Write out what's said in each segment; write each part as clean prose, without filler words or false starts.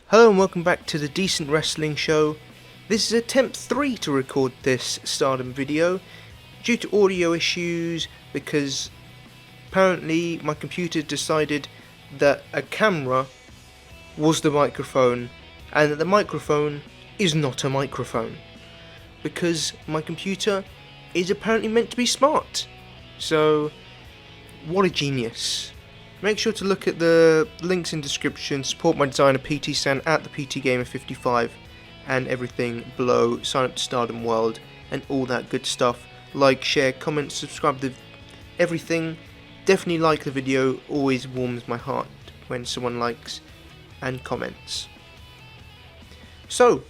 Hello and welcome back to the Decent Wrestling Show. This is attempt 3 to record this Stardom video due to audio issues because apparently my computer decided that a camera was the microphone and that the microphone is not a microphone because my computer is apparently meant to be smart. So what a genius. Make sure to look at the links in the description, support my designer Ptsan at the PTGamer55 and everything below, sign up to Stardom World and all that good stuff. Like, share, comment, subscribe to everything. Definitely like the video, always warms my heart when someone likes and comments. So,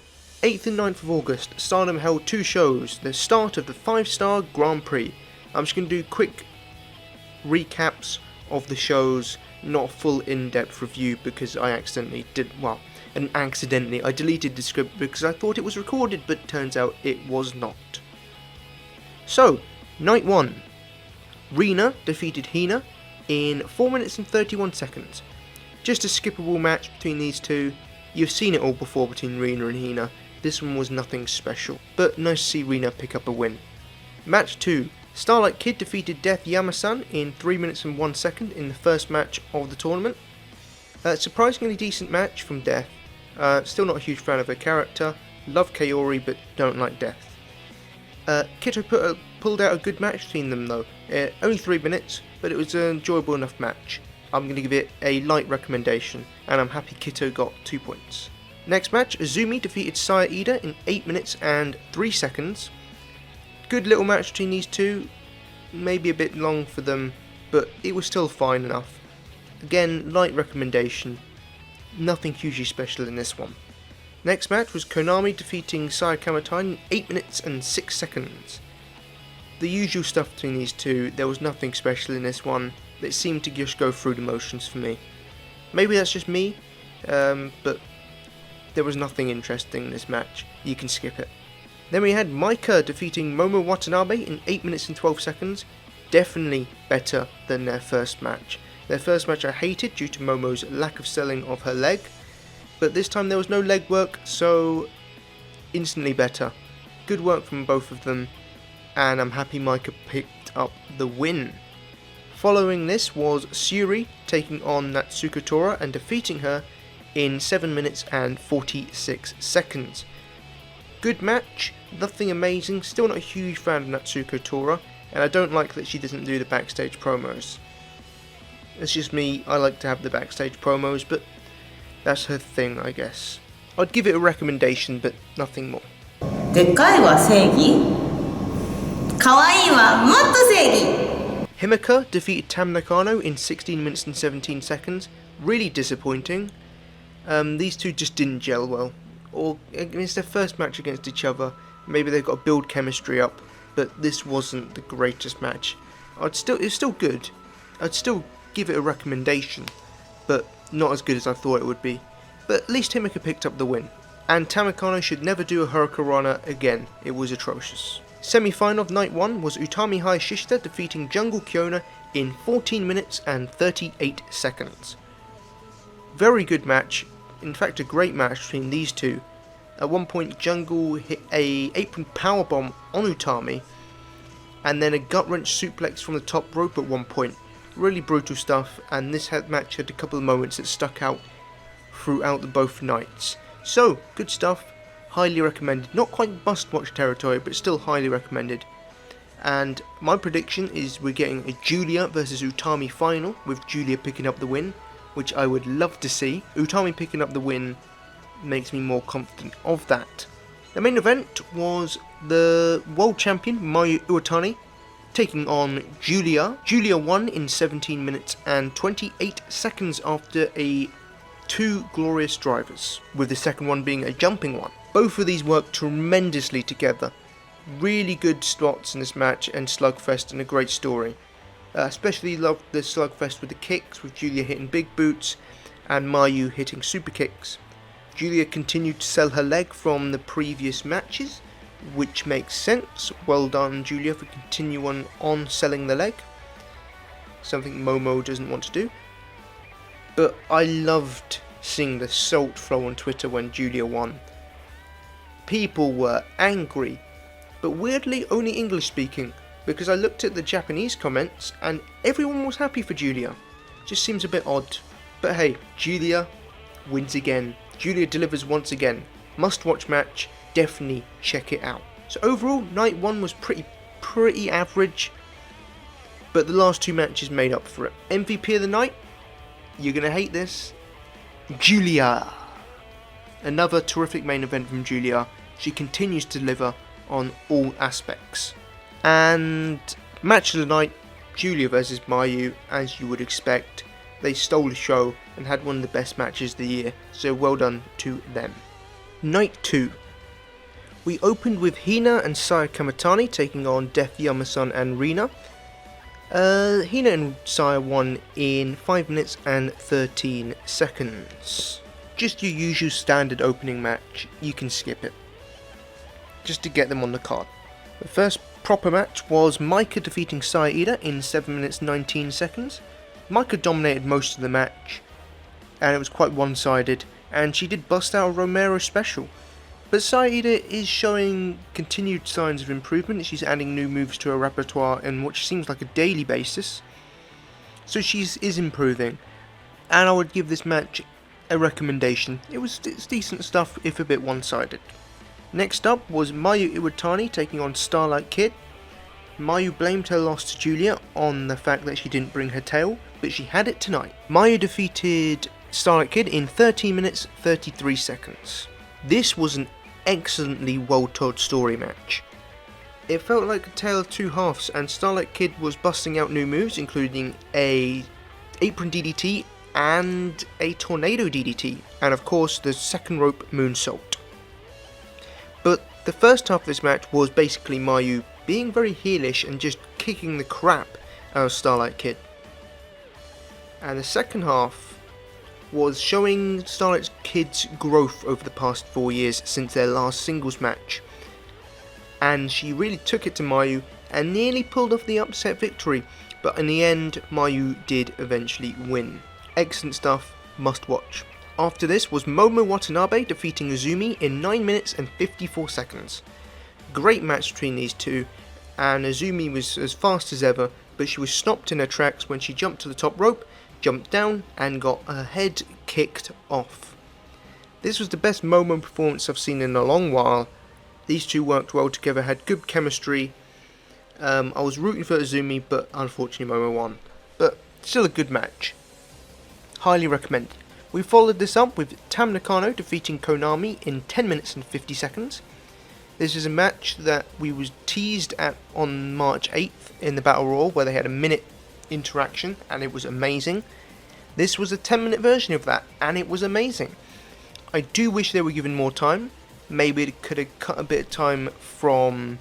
8th and 9th of August, Stardom held two shows, the start of the 5-star Grand Prix. I'm just going to do quick recaps of the shows, not a full in-depth review because I deleted the script because I thought it was recorded, but turns out it was not. So, night 1, Rina defeated Hina in 4 minutes and 31 seconds. Just a skippable match between these two. You've seen it all before between Rina and Hina. This one was nothing special, but nice to see Rina pick up a win. Match 2, Starlight Kid defeated Death Yamasan in 3 minutes and 1 second in the first match of the tournament. Surprisingly decent match from Death. Still not a huge fan of her character. Love Kaori but don't like Death. Kito pulled out a good match between them though. Only 3 minutes, but it was an enjoyable enough match. I'm going to give it a light recommendation, and I'm happy Kito got 2 points. Next match, Azumi defeated Saya Ida in 8 minutes and 3 seconds. Good little match between these two, maybe a bit long for them, but it was still fine enough. Again, light recommendation, nothing hugely special in this one. Next match was Konami defeating Saya Kamatani in 8 minutes and 6 seconds. The usual stuff between these two, there was nothing special in this one, that seemed to just go through the motions for me. Maybe that's just me, but there was nothing interesting in this match, you can skip it. Then we had Maika defeating Momo Watanabe in 8 minutes and 12 seconds. Definitely better than their first match. Their first match I hated due to Momo's lack of selling of her leg. But this time there was no leg work, so instantly better. Good work from both of them. And I'm happy Maika picked up the win. Following this was Suri taking on Natsuko Tora and defeating her in 7 minutes and 46 seconds. Good match, nothing amazing, still not a huge fan of Natsuko Tora, and I don't like that she doesn't do the backstage promos. It's just me, I like to have the backstage promos, but that's her thing, I guess. I'd give it a recommendation, but nothing more. でかいは正義、可愛いはもっと正義。 Himeka defeated Tam Nakano in 16 minutes and 17 seconds. Really disappointing. These two just didn't gel well. Or it's their first match against each other. Maybe they've got to build chemistry up, but this wasn't the greatest match. It's still good. I'd still give it a recommendation, but not as good as I thought it would be. But at least Himeka picked up the win. And Tamikano should never do a Hurricanrana again. It was atrocious. Semi-final of night 1 was Utami Hayashishita defeating Jungle Kyona in 14 minutes and 38 seconds. Very good match. In fact, a great match between these two. At one point, Jungle hit a apron powerbomb on Utami, and then a gut-wrench suplex from the top rope at one point. Really brutal stuff, and this match had a couple of moments that stuck out throughout both nights. So, good stuff, highly recommended. Not quite must-watch territory, but still highly recommended. And my prediction is we're getting a Julia versus Utami final, with Julia picking up the win, which I would love to see. Utami picking up the win makes me more confident of that. The main event was the world champion Mayu Iwatani taking on Julia. Julia won in 17 minutes and 28 seconds after two glorious drivers, with the second one being a jumping one. Both of these worked tremendously together. Really good spots in this match and slugfest, and a great story. Especially loved the slugfest with the kicks, with Julia hitting big boots and Mayu hitting super kicks. Julia continued to sell her leg from the previous matches, which makes sense. Well done, Julia, for continuing on selling the leg. Something Momo doesn't want to do. But I loved seeing the salt flow on Twitter when Julia won. People were angry, but weirdly only English speaking, because I looked at the Japanese comments and everyone was happy for Julia. Just seems a bit odd. But hey, Julia wins again. Julia delivers once again. Must watch match, definitely check it out. So overall, night 1 was pretty average, but the last 2 matches made up for it. MVP of the night? You're gonna hate this. Julia. Another terrific main event from Julia. She continues to deliver on all aspects. And match of the night, Julia versus Mayu, as you would expect. They stole the show and had one of the best matches of the year, so well done to them. Night 2. We opened with Hina and Saya Kamatani taking on Def Yamasan and Rina. Hina and Saya won in 5 minutes and 13 seconds. Just your usual standard opening match, you can skip it. Just to get them on the card. The first proper match was Maika defeating Saida in 7 minutes 19 seconds. Maika dominated most of the match, and it was quite one-sided, and she did bust out a Romero special. But Saida is showing continued signs of improvement. She's adding new moves to her repertoire in what seems like a daily basis. So she is improving, and I would give this match a recommendation. It's decent stuff, if a bit one-sided. Next up was Mayu Iwatani taking on Starlight Kid. Mayu blamed her loss to Julia on the fact that she didn't bring her tail, but she had it tonight. Mayu defeated Starlight Kid in 13 minutes 33 seconds. This was an excellently well told story match. It felt like a tale of two halves, and Starlight Kid was busting out new moves, including a apron DDT and a tornado DDT, and of course the second rope moonsault. But the first half of this match was basically Mayu being very heelish and just kicking the crap out of Starlight Kid. And the second half was showing Starlight Kid's growth over the past 4 years since their last singles match. And she really took it to Mayu and nearly pulled off the upset victory, but in the end Mayu did eventually win. Excellent stuff, must watch. After this was Momo Watanabe defeating Azumi in 9 minutes and 54 seconds. Great match between these two, and Azumi was as fast as ever, but she was stopped in her tracks when she jumped to the top rope, jumped down, and got her head kicked off. This was the best Momo performance I've seen in a long while. These two worked well together, had good chemistry. I was rooting for Azumi, but unfortunately Momo won. But still a good match. Highly recommended. We followed this up with Tam Nakano defeating Konami in 10 minutes and 50 seconds. This is a match that we was teased at on March 8th in the Battle Royal, where they had a minute interaction, and it was amazing. This was a 10-minute version of that, and it was amazing. I do wish they were given more time. Maybe it could have cut a bit of time from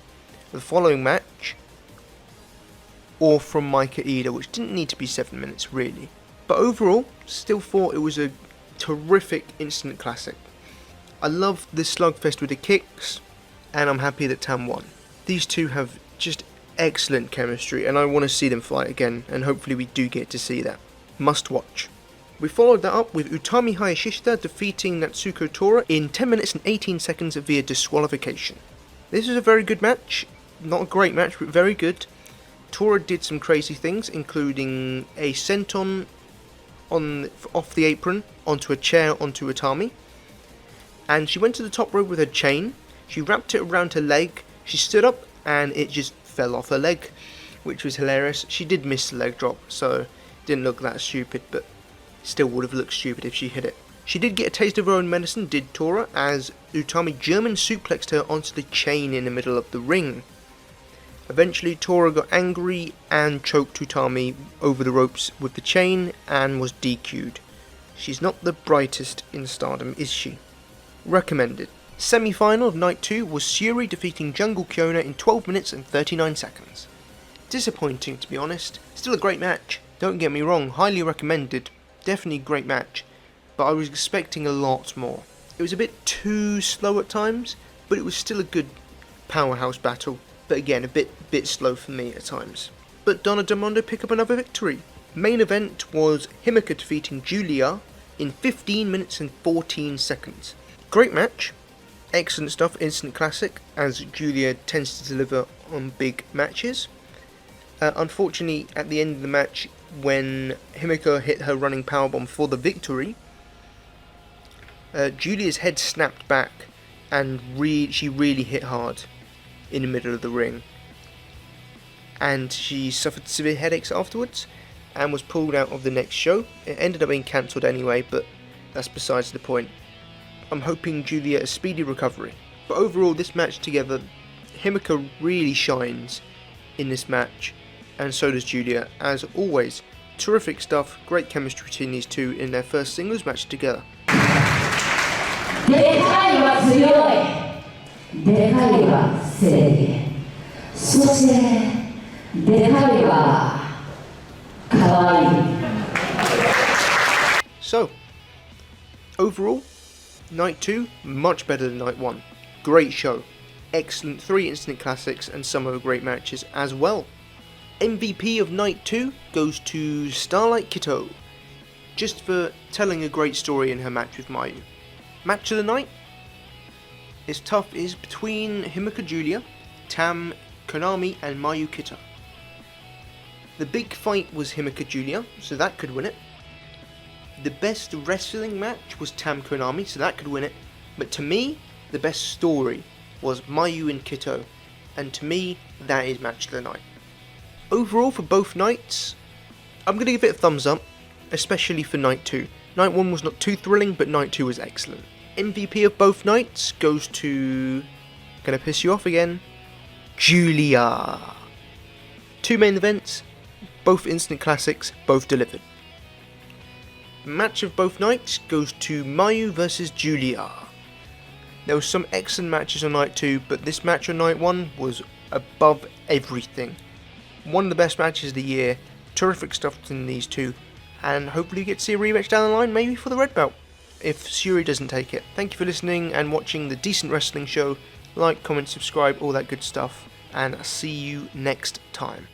the following match, or from Maika Ida, which didn't need to be 7 minutes really. But overall, still thought it was a terrific instant classic. I love the slugfest with the kicks, and I'm happy that Tam won. These two have just excellent chemistry, and I want to see them fight again, and hopefully we do get to see that. Must watch. We followed that up with Utami Hayashishita defeating Natsuko Tora in 10 minutes and 18 seconds via disqualification. This was a very good match. Not a great match, but very good. Tora did some crazy things, including a senton off the apron onto a chair onto Utami, and she went to the top rope with her chain. She wrapped it around her leg, she stood up, and it just fell off her leg, which was hilarious. She did miss the leg drop, so it didn't look that stupid, but still would have looked stupid if she hit it. She did get a taste of her own medicine, did Tora, as Utami German suplexed her onto the chain in the middle of the ring. Eventually Tora got angry and choked Utami over the ropes with the chain and was DQ'd. She's not the brightest in Stardom, is she? Recommended. Semi-final of night 2 was Syuri defeating Jungle Kyona in 12 minutes and 39 seconds. Disappointing, to be honest. Still a great match. Don't get me wrong, highly recommended. Definitely a great match. But I was expecting a lot more. It was a bit too slow at times, but it was still a good powerhouse battle. But again, a bit slow for me at times. But Donna Del Mondo pick up another victory. Main event was Himeka defeating Julia in 15 minutes and 14 seconds. Great match, excellent stuff, instant classic, as Julia tends to deliver on big matches. Unfortunately, at the end of the match, when Himeka hit her running powerbomb for the victory, Julia's head snapped back, and she really hit hard in the middle of the ring. And she suffered severe headaches afterwards, and was pulled out of the next show. It ended up being cancelled anyway, but that's besides the point. I'm hoping Julia a speedy recovery. But overall, this match together, Himeka really shines in this match, and so does Julia. As always, terrific stuff, great chemistry between these two in their first singles match together. でかいは強い、でかいは正義、そしてでかいは可愛い。 So, overall, Night 2, much better than Night 1. Great show. Excellent 3 instant classics and some other great matches as well. MVP of Night 2 goes to Starlight Kito, just for telling a great story in her match with Mayu. Match of the night is tough, is between Himeka Julia, Tam Konami and Mayu Kito. The big fight was Himeka Julia, so that could win it. The best wrestling match was Tam Konami, so that could win it. But to me, the best story was Mayu and Kito, and to me, that is match of the night. Overall, for both nights, I'm going to give it a thumbs up, especially for Night 2. Night 1 was not too thrilling, but Night 2 was excellent. MVP of both nights goes to... gonna piss you off again, Julia. 2 main events, both instant classics, both delivered. Match of both nights goes to Mayu versus Julia. There were some excellent matches on Night 2, but this match on Night 1 was above everything. One of the best matches of the year, terrific stuff between these two, and hopefully you get to see a rematch down the line, maybe for the red belt, if Suri doesn't take it. Thank you for listening and watching the Decent Wrestling Show. Like, comment, subscribe, all that good stuff, and see you next time.